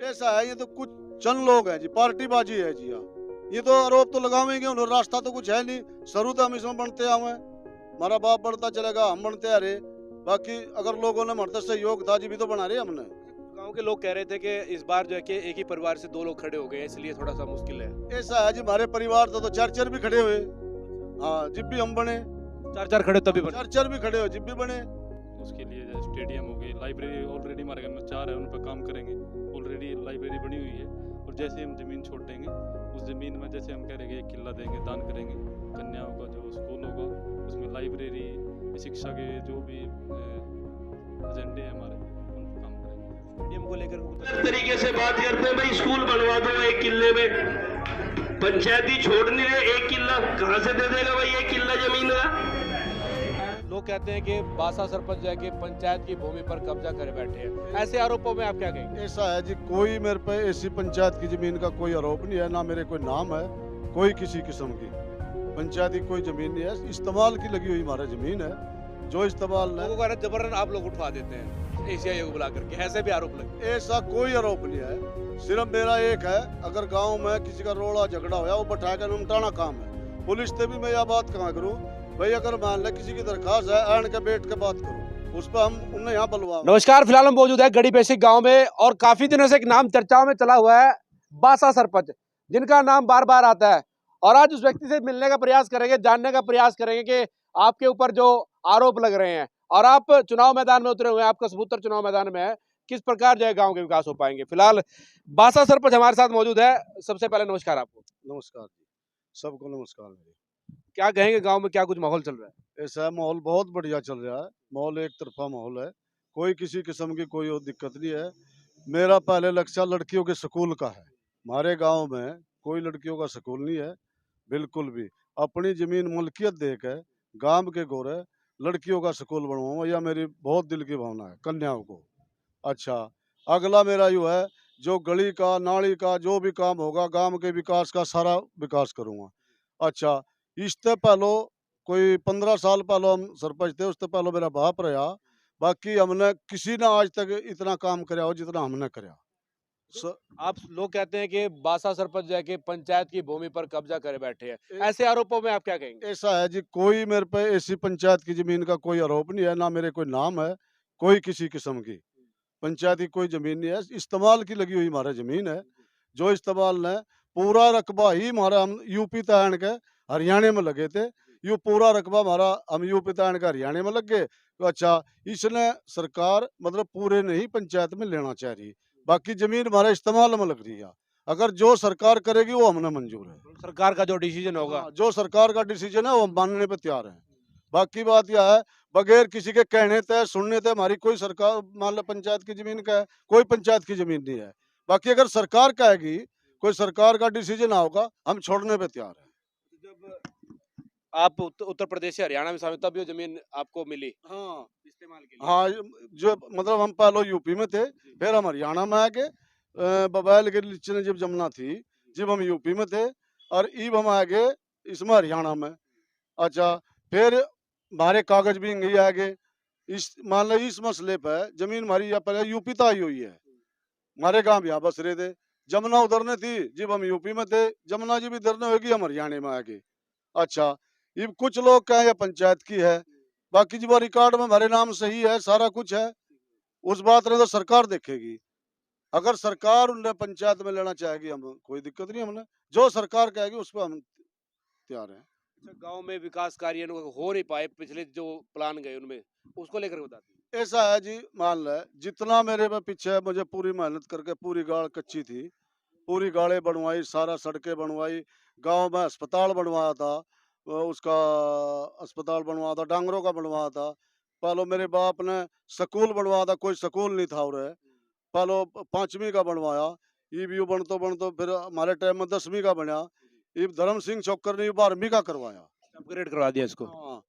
ऐसा है, ये तो कुछ चंद लोग हैं जी, पार्टीबाजी है जी। हाँ, ये तो आरोप तो लगावेंगे, उन्हें रास्ता तो कुछ है नहीं। शुरू तो हम इसमें बनते आए हैं, हमारा बाप बढ़ता चलेगा, हम बनते आ रहे। बाकी अगर लोगों ने हमारे सहयोग था जी भी तो बना रहे हमने। गांव के लोग कह रहे थे कि इस बार जो है कि एक ही परिवार से दो लोग खड़े हो गए हैं, इसलिए थोड़ा सा मुश्किल है। ऐसा है जी, हमारे परिवार तो चार चार भी खड़े हुए। हाँ, जिब भी हम बने। चार चार खड़े तभी बने। चार चार भी खड़े हुए, जिब भी बने। उसके लिए जैसे स्टेडियम हो गई, लाइब्रेरी ऑलरेडी हमारे घर में 4 है, उन पर काम करेंगे। ऑलरेडी लाइब्रेरी बनी हुई है और जैसे हम ज़मीन छोड़ देंगे उस ज़मीन में जैसे हम कह रहे हैं 1 किला देंगे, दान करेंगे। कन्याओं का जो स्कूल होगा उसमें लाइब्रेरी, शिक्षा के जो भी एजेंडे हैं हमारे उन पर काम करेंगे। स्टेडियम को लेकर तरीके से बात करते हैं, भाई स्कूल बनवा दो 1 किले में। पंचायती छोड़ नहीं रहे, 1 किला कहाँ से दे देगा भाई 1 किला जमीन का? लोग कहते हैं कि बासा सरपंच जो है कि पंचायत की भूमि पर कब्जा करे बैठे हैं, ऐसे आरोपों में आप क्या कहेंगे? ऐसा है जी, कोई मेरे पे ऐसी पंचायत की जमीन का कोई आरोप नहीं है, ना मेरे कोई नाम है कोई किसी किस्म की। पंचायती कोई जमीन नहीं है, इस्तेमाल की लगी हुई हमारी जमीन है, जो इस्तेमाल न। लोगों का जबरन आप लोग उठवा देते हैं एशिया को बुला करके, ऐसे भी आरोप लगे। ऐसा कोई आरोप नहीं है, सिर्फ मेरा एक है, अगर गांव में किसी का रोड़ा झगड़ा होया वो बैठा कर निपटाना काम है। पुलिस से भी मैं यह बात कहाँ करूँ भाई, अगर मान ले किसी की दरखास्त है, आन के बैठ के बात करो, उस पर हम उन्हें यहाँ बुलवा। नमस्कार, फिलहाल हम मौजूद है गड़ी बेसिक गांव में और काफी दिनों से एक नाम चर्चाओं में चला हुआ है, बासा सरपंच, जिनका नाम बार बार आता है। और आज उस व्यक्ति से मिलने का प्रयास करेंगे, जानने का प्रयास करेंगे कि आपके ऊपर जो आरोप लग रहे हैं और आप चुनाव मैदान में उतरे हुए हैं, आपका सबूतर चुनाव मैदान में है, किस प्रकार जो है गाँव के विकास हो पाएंगे। फिलहाल बासा सरपंच हमारे साथ मौजूद है। सबसे पहले नमस्कार आपको। नमस्कार जी, सबको नमस्कार। मेरे क्या कहेंगे, गाँव में क्या कुछ माहौल चल रहा है? ऐसा है, माहौल बहुत बढ़िया चल रहा है, माहौल एक तरफा माहौल है, कोई किसी किस्म की कोई और दिक्कत नहीं है। मेरा पहले लक्ष्य लड़कियों के स्कूल का है। हमारे गांव में कोई लड़कियों का स्कूल नहीं है, बिल्कुल भी। अपनी जमीन मुल्कियत देकर गांव के गोरे लड़कियों का स्कूल बनवाऊंगा, यह मेरी बहुत दिल की भावना है, कन्याओं को। अच्छा, अगला मेरा यो है, जो गली का नाली का जो भी काम होगा, गांव के विकास का सारा विकास करूंगा। अच्छा, इससे पहले कोई 15 साल पहले हम सरपंच थे, उससे पहले मेरा बाप रहा। बाकी हमने किसी ने आज तक इतना काम कराया हो जितना हमने कराया। आप लोग कहते हैं कि बासा सरपंच जो है कि पंचायत की भूमि पर कब्जा करे बैठे हैं, ए- ऐसे आरोपों में आप क्या कहेंगे? ऐसा है जी, कोई मेरे पे ऐसी पंचायत की जमीन का कोई आरोप नहीं है, ना मेरे कोई नाम है कोई किसी किस्म की। पंचायत की कोई जमीन नहीं है, इस्तेमाल की लगी हुई हमारा जमीन है, जो इस्तेमाल ने पूरा रकबा ही हमारा, हम यूपी तहन के हरियाणा में लगे थे, ये पूरा रकबा हमारा हम यूपी तहन के हरियाणा में लग गए। तो अच्छा, इसने सरकार मतलब पूरे नहीं पंचायत में लेना चाह रही, बाकी जमीन हमारे इस्तेमाल में लग रही है। अगर जो सरकार करेगी वो हमने मंजूर है। सरकार का जो डिसीजन होगा। हाँ, जो सरकार का डिसीजन है वो हम मानने पे तैयार हैं। बाकी बात यह है, बगैर किसी के कहने थे सुनने थे हमारी कोई सरकार, मान लो पंचायत की जमीन का है, कोई पंचायत की जमीन नहीं है। बाकी अगर सरकार कहेगी, कोई सरकार का डिसीजन होगा, हम छोड़ने पे तैयार हैं। जब आप उत्तर प्रदेश से हरियाणा में शामिल, तब ये जमीन आपको मिली हाँ इस्तेमाल के लिए। हाँ, जो मतलब हम पहले यूपी में थे, फिर हम हरियाणा में आ गए। बबैल के नीचे ने जब जमुना थी, जब हम यूपी में थे, और ईब हम आ गए इसमें हरियाणा में। अच्छा, फिर हमारे कागज भी इंगे आ गए। इस मान लो इस मसले पर जमीन हमारी या पहले यूपी तो आई हुई है, हमारे गांव यहाँ बस रहे थे। जमुना उधरने थी जब हम यूपी में थे, जमुना जी भी इधरने होगी, हम हरियाणा में आ गए। अच्छा, ये कुछ लोग कहें या पंचायत की है, बाकी जी वो रिकॉर्ड में हमारे नाम सही है, सारा कुछ है, उस बात ने तो सरकार देखेगी। अगर सरकार उन्हें पंचायत में लेना चाहेगी, हम कोई दिक्कत नहीं, हमने जो सरकार कहेगी उस पर हम तैयार हैं। अच्छा, गांव में विकास कार्य हो नहीं पाए पिछले जो प्लान गए उनमें, उसको लेकर बता दीजिए। ऐसा है जी, मान ले जितना मेरे में पीछे है, मुझे पूरी मेहनत करके, पूरी गाड़ कच्ची थी, पूरी गाड़ें बनवाई, सारा सड़कें बनवाई, गांव में अस्पताल बनवाया था, उसका अस्पताल बनवाया था, डांगरों का बनवाया था। पहले मेरे बाप ने स्कूल बनवाया था, कोई स्कूल नहीं था, और पहले 5वीं का बनवाया। ये भी बनतो बनतो फिर हमारे टाइम में 10वीं का बना। ये धर्म सिंह चौकर ने 12वीं का करवाया। अपग्रेड करवा दिया इसको। हाँ,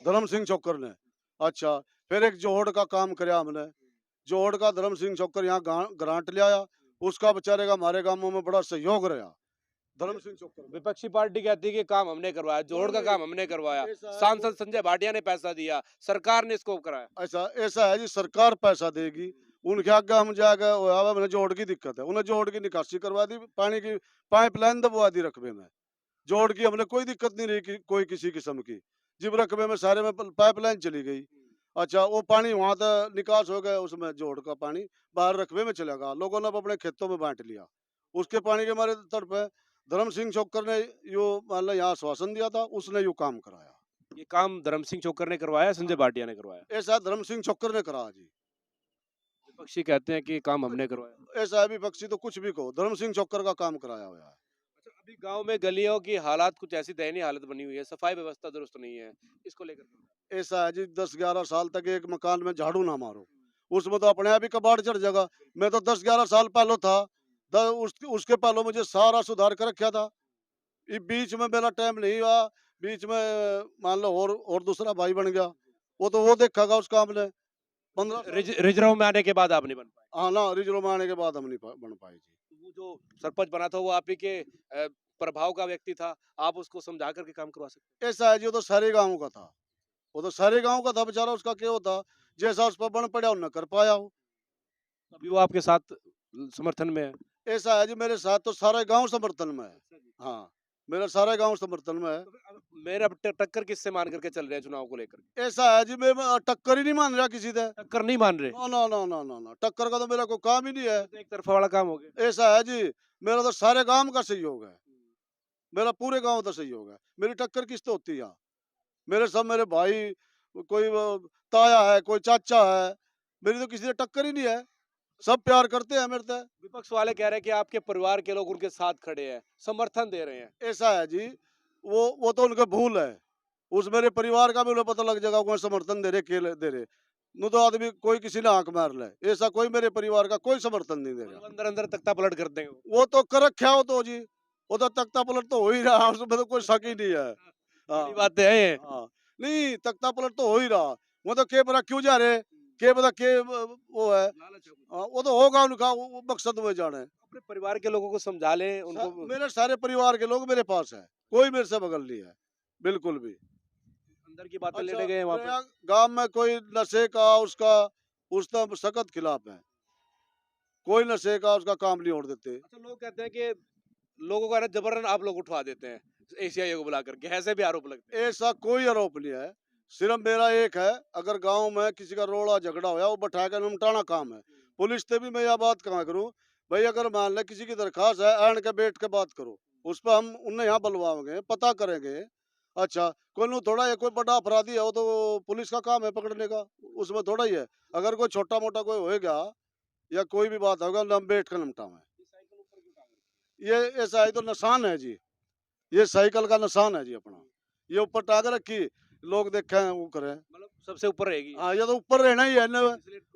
धर्म सिंह चौकर ने। अच्छा, फिर एक जोहड़ का काम कराया हमने, जोहड़ का धर्म सिंह चौकर यहाँ ग्रांट ले आया, उसका बेचारे का हमारे गांवों में बड़ा सहयोग रहा। धर्म सिंह चौकर ने। विपक्षी पार्टी कहती है कि काम हमने करवाया, जोड़ का काम हमने करवाया, ऐसा है, सांसद संजय भाटिया ने पैसा दिया, सरकार ने इसको कराया। ऐसा ऐसा है जी, सरकार पैसा देगी, उनके आगे हम जाकर आवा मैंने जोड़ की दिक्कत है, उन्हें जोड़ की निकासी करवा दी, पानी की पाइपलाइन दबवा दी रकबे में। जोड़ की हमने कोई दिक्कत नहीं रही कि कोई किसी किस्म की। जिब रकबे में सारे में पाइपलाइन चली गई। अच्छा वो पानी वहां तक निकास हो गया, उसमें जोड़ का पानी बाहर रकबे में चला गया, लोगों ने अब अपने खेतों में बांट लिया। उसके पानी के हमारे तड़पे धर्म सिंह छोकर ने यो मान लो यहाँ आश्वासन दिया था, उसने यो काम कराया। ये काम धर्म सिंह छोकर ने करवाया, संजय भाटिया ने करवाया? ऐसा धर्म सिंह छोकर ने करा जी। विपक्षी कहते हैं कि ये काम हमने करवाया। ऐसा है विपक्षी तो कुछ भी कहो, धर्म सिंह छोकर का काम कराया हुआ है। अच्छा, अभी गांव में गलियों की हालात कुछ ऐसी दयनीय हालत बनी हुई है, सफाई व्यवस्था दुरुस्त नहीं है, इसको लेकर क्या? ऐसा है जी 10-11 साल तक एक मकान में झाड़ू ना मारो, उसमें तो अपने आप ही कबाड़ चढ़ जाएगा। मैं तो 10-11 साल पहले था, उसके पहले मुझे सारा सुधार कर रखा था। ये बीच में मेरा टाइम नहीं हुआ, बीच में मान लो और दूसरा भाई बन गया, वो देखेगा उस काम ने 15 रिजर्व में आने के बाद आप नहीं बन पाए? हाँ ना, रिजर्व में आने के बाद हम नहीं बन पाए जी। वो जो सरपंच बना था वो आप ही के प्रभाव का व्यक्ति था, आप उसको समझा करके काम करवा सकते? ऐसा है जी, वो तो सारे गाँव का था, वो तो सारे गाँव का था बेचारा, उसका क्या होता, जैसा उस पर बन पड़ा न कर पाया हो। अभी वो आपके साथ समर्थन में है? ऐसा है जी, मेरे साथ तो सारा गाँव समर्थन में है। हाँ, मेरा सारा गाँव समर्थन में है। तो फिर अब मेरा टक्कर किससे मान करके चल रहे हैं चुनाव को लेकर? ऐसा है जी, मैं टक्कर ही नहीं मान रहा किसी से। टक्कर नहीं मान रहे? ना ना ना ना ना ना, टक्कर का तो मेरा कोई काम ही नहीं है। तो एक तरफा वाला काम हो गया। ऐसा है जी, मेरा तो सारे गांव का सहयोग है, मेरा पूरे गांव का सहयोग है। मेरी टक्कर किससे होती है यहाँ? मेरे सब मेरे भाई, कोई वो ताया है, कोई चाचा है, मेरी तो किसी से टक्कर ही नहीं है। सब प्यार करते हैं मेरे से। विपक्ष वाले कह रहे हैं कि आपके परिवार के लोग उनके साथ खड़े हैं, समर्थन दे रहे हैं। ऐसा है जी, वो तो उनका भूल है। उस मेरे परिवार का भी उन्हें पता लग जाएगा, कोई समर्थन दे रहे दे रहे। नु तो आदमी कोई किसी ने आंख मार ले, ऐसा कोई मेरे परिवार का कोई समर्थन नहीं दे रहा। अंदर अंदर तख्ता पलट कर देंगे वो। वो तो कर रखा हो तो जी, वो तो तख्ता पलट तो हो ही रहा, उसमें तो कोई शक ही नहीं है। बड़ी हाँ बातें हैं ये। हाँ, नहीं तख्ता पलट तो हो ही रहा, वो तो के पता क्यों जा रहे, के पता के वो है। हाँ, वो तो होगा उनका, वो मकसद में जाने। अपने परिवार के लोगों को समझा लें उनको। मेरे सारे परिवार के लोग मेरे पास है, कोई मेरे से बगल नहीं है, बिल्कुल भी। अंदर की बातें अच्छा, लेने गए वहाँ पे। गांव में कोई नशे का उसका सख्त खिलाफ है, कोई नशे का उसका काम नहीं होने देते। अच्छा, लोग कहते हैं कि लोगों का ना जबरन आप लोग उठवा देते हैं एशियाई को बुला करके, ऐसे भी आरोप लगते हैं। ऐसा कोई आरोप नहीं है, सिर्फ मेरा एक है, अगर गांव में किसी का रोड़ा झगड़ा होया वो बैठा कर निपटाना काम है। पुलिस से भी मैं यह बात कहा करूं, भाई अगर मान ले किसी की दरखास्त है, आन के बैठ के बात करो, उस पर हम उन्हें यहाँ बुलवाएंगे, पता करेंगे। अच्छा, कोई नु थोड़ा है, कोई बड़ा अपराधी है वो तो पुलिस का काम है पकड़ने का, उसमें थोड़ा ही है। अगर कोई छोटा मोटा कोई होएगा या कोई भी बात होगा, हम बैठ कर निपटावे। ये ऐसा है तो निशान है जी, ये साइकिल का निशान है जी अपना, ये ऊपर टांग रखी, लोग देखें वो करें। मतलब सबसे ऊपर रहेगी। हाँ, ये तो ऊपर रहना ही है ना।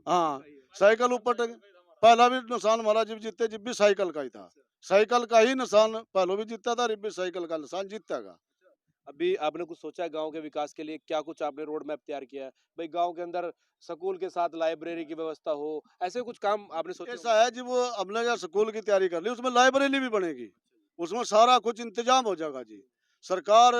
हाँ, साइकिल ऊपर पहला भी निशान हमारा जब जीते जब भी साइकिल का ही था, साइकिल का ही निशान पहले भी जीता था, अब भी साइकिल का निशान जीतेगा। अभी आपने कुछ सोचा है गांव के विकास के लिए? क्या कुछ आपने रोड मैप तैयार किया है भाई? गांव के अंदर स्कूल के साथ लाइब्रेरी की व्यवस्था हो, ऐसे कुछ काम आपने सोचा? ऐसा है जी, वो हमने क्या स्कूल की तैयारी कर ली, उसमें लाइब्रेरी भी बनेगी, उसमें सारा कुछ इंतजाम हो जाएगा जी। सरकार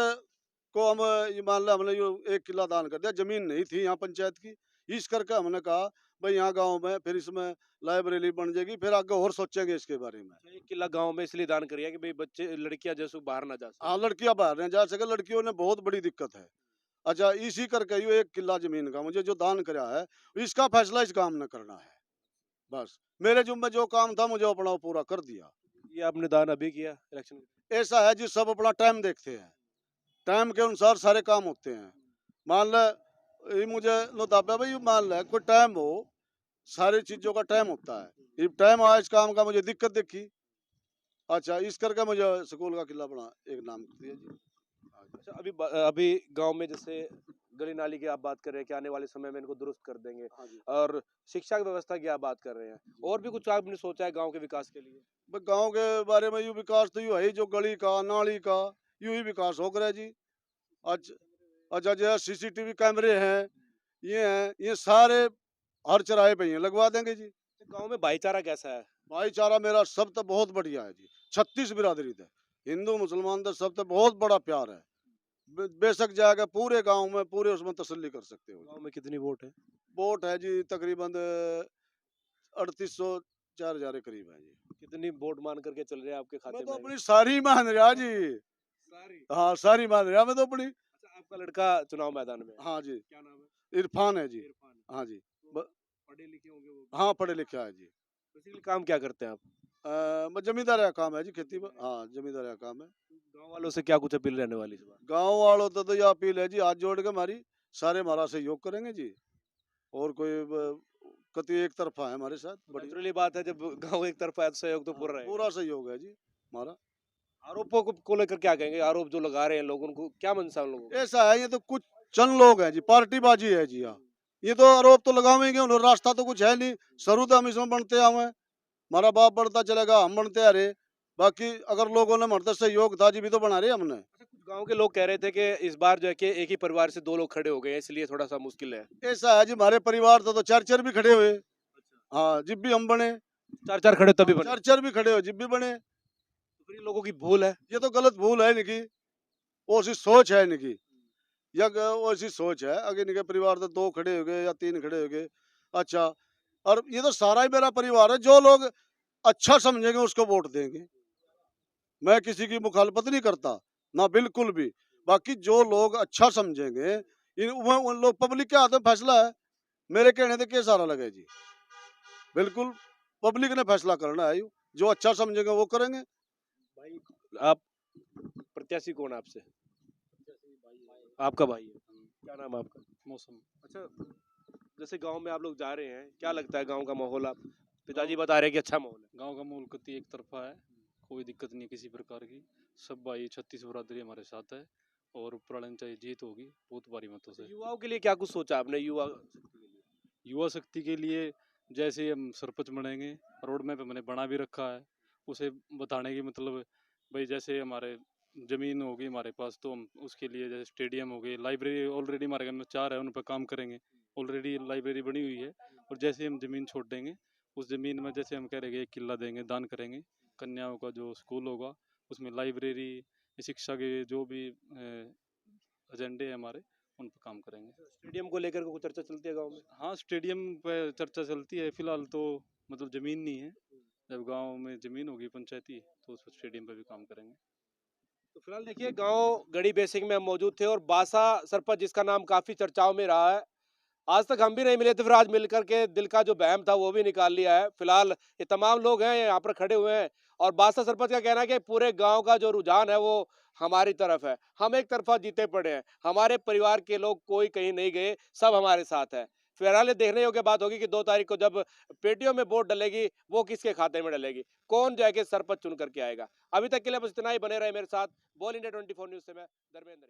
को हम ये मान लो हमने यो 1 किला दान कर दिया, जमीन नहीं थी यहाँ पंचायत की, इस करके हमने कहा भाई यहाँ गांव में फिर इसमें लाइब्रेरी बन जाएगी, फिर आगे और सोचेंगे इसके बारे में। एक किला गांव में इसलिए दान करिए कि भाई बच्चे लड़कियां जैसे बाहर ना जा सके। हाँ, लड़कियां बाहर नहीं जा सके, लड़कियों ने बहुत बड़ी दिक्कत है। अच्छा, इसी करके यो 1 किला जमीन का मुझे जो दान कराया है, इसका फैसला इस काम ने करना है। बस मेरे जुम्मे जो काम था मुझे अपना वो पूरा कर दिया। ये आपने दान अभी किया इलेक्शन में? ऐसा है जी, सब अपना टाइम देखते हैं, टाइम के अनुसार सारे काम होते हैं। मान ले ये मुझे लो दाबा भाई, मान ले कोई टाइम हो, सारी चीजों का टाइम होता है, ये टाइम आया इस काम का, मुझे दिक्कत देखी। अच्छा, इस करके मुझे स्कूल का किला बना एक नाम कर दिया जी। अच्छा, अभी गांव में जैसे गली नाली की आप बात कर रहे हैं कि आने वाले समय में इनको दुरुस्त कर देंगे, हाँ जी। और शिक्षा की व्यवस्था की आप बात कर रहे हैं, और भी कुछ आपने सोचा है गांव के विकास के लिए? गांव के बारे में यू विकास तो यू है ही, जो गली का नाली का यू ही विकास हो रहा है जी। अच्छा, जो सीसीटीवी कैमरे हैं, ये हैं, ये सारे हर चौराहे पे ही हैं, लगवा देंगे जी। गांव में भाईचारा कैसा है? भाईचारा मेरा सब तो बहुत बढ़िया है जी, 36 बिरादरी थे, हिंदू मुसलमान तो सब तो बहुत बड़ा प्यार है। बेशक जाएगा पूरे गांव में, पूरे उसमें तसल्ली कर सकते हो। गांव में कितनी वोट है? वोट है जी तकरीबन 3800 4000 के करीब है जी। कितनी वोट मान करके चल रहे हैं आपके खाते मैं तो में? अपनी सारी मान रहा जी। सारी। हाँ, सारी मान रहा मैं तो अपनी। अच्छा, आपका लड़का चुनाव मैदान में है। हाँ जी, क्या नाम है? इरफान है जी। इरफान। हाँ जी। तो ब पढ़े लिखे होंगे वो? हाँ, पढ़े लिखे है जी। बेसिकली काम क्या करते हैं आप? मैं जमींदार का काम है जी, खेती में। हाँ, जमींदार का काम है। गांव वालों से क्या कुछ अपील रहने वाली इस बार? गाँव वालों तो ये अपील है जी, हाथ जोड़ के हमारी सारे हमारा सहयोग करेंगे जी। और कोई कति एक तरफा है हमारे साथ। बड़ी नेचुरली बात है, जब गांव एक तरफा है तो सहयोग तो पूरा रहेगा। पूरा सहयोग है जी हमारा। आरोपों को लेकर क्या कहेंगे? आरोप जो लगा रहे हैं लोग, उनको क्या मनसा है उन लोगों की? ऐसा है, ये तो कुछ चंद लोग हैं जी, पार्टीबाजी है जी। हाँ, ये तो आरोप तो लगावेंगे, उन्होंने रास्ता तो कुछ है नहीं। शुरू तो हम इसमें बनते आए हैं, हमारा बाप बढ़ता चलेगा, हम बनते आ रहे। बाकी अगर लोगों ने हमारे सहयोग था जी भी तो बना रहे हमने। अच्छा, कुछ गांव के लोग कह रहे थे कि इस बार जो है कि एक ही परिवार से दो लोग खड़े हो गए हैं, इसलिए थोड़ा सा मुश्किल है। ऐसा है जी, हमारे परिवार तो चार चार भी खड़े हुए। हाँ, जिब भी हम बने। चार चार खड़े तभी बने। चार चार भी खड़े हो, जिब भी बने। तो फिर ये लोगों की भूल है। ये तो गलत भूल है इनकी, वो सी सोच है इनकी। या वो ऐसी सोच है, अगर इनके परिवार तो दो खड़े हो गए या तीन खड़े हो गए। अच्छा, और ये तो सारा ही मेरा परिवार है, जो लोग अच्छा समझेंगे उसको वोट देंगे। मैं किसी की मुखालफत नहीं करता, ना बिल्कुल भी। बाकी जो लोग अच्छा समझेंगे, उन लोग पब्लिक के हाथ में फैसला है। मेरे कहने से क्या सारा लगे जी, बिल्कुल पब्लिक ने फैसला करना है। जो अच्छा समझेंगे वो करेंगे। भाई, आप प्रत्याशी कौन है आपसे? आपका भाई है। क्या नाम है आपका? मौसम अच्छा, जैसे गांव में आप लोग जा रहे हैं, क्या लगता है गांव का माहौल? आप पिताजी बता रहे हैं कि अच्छा माहौल है। गांव का माहौल कति एक तरफा है, कोई दिक्कत नहीं किसी प्रकार की। सब भाई 36 बरादरी हमारे साथ है और प्रणन चाहिए जीत होगी बहुत भारी मतों से। युवाओं के लिए क्या कुछ सोचा आपने? युवा शक्ति के लिए जैसे हम सरपंच बनेंगे, रोड मैप हमने बना भी रखा है, उसे बताने की मतलब भाई जैसे हमारे ज़मीन होगी हमारे पास तो हम उसके लिए जैसे स्टेडियम हो गई, लाइब्रेरी ऑलरेडी हमारे घर में 4 है, उन पर काम करेंगे। ऑलरेडी लाइब्रेरी बनी हुई है और जैसे हम ज़मीन छोड़ देंगे, उस ज़मीन में जैसे हम कह रहे हैं 1 किला देंगे, दान करेंगे। कन्याओं का जो स्कूल होगा उसमें लाइब्रेरी, शिक्षा के जो भी एजेंडे हैं हमारे, उन पर काम करेंगे। स्टेडियम को लेकर कोई चर्चा चलती है गांव में? हाँ, स्टेडियम पे चर्चा चलती है, फिलहाल तो मतलब ज़मीन नहीं है। जब गांव में ज़मीन होगी पंचायती तो उस पर स्टेडियम पे भी काम करेंगे। तो फिलहाल देखिए, गांव गड़ी बेसिंग में हम मौजूद थे और बासा सरपंच, जिसका नाम काफी चर्चाओं में रहा है, आज तक हम भी नहीं मिले थे, फिर आज मिलकर के दिल का जो बहम था वो भी निकाल लिया है। फिलहाल ये तमाम लोग हैं यहाँ पर खड़े हुए हैं और बासा सरपंच का कहना है कि पूरे गांव का जो रुझान है वो हमारी तरफ है, हम एक तरफा जीते पड़े हैं, हमारे परिवार के लोग कोई कहीं नहीं गए, सब हमारे साथ है। फिलहाल ये देखने योग्य बात होगी कि 2 तारीख को जब पेटियों में वोट डलेगी, वो किसके खाते में डलेगी, कौन जाके सरपंच चुन करके आएगा। अभी तक के लिए बस इतना ही, बने रहे मेरे साथ। बॉल इंडिया 24 न्यूज से मैं धर्मेंद्र।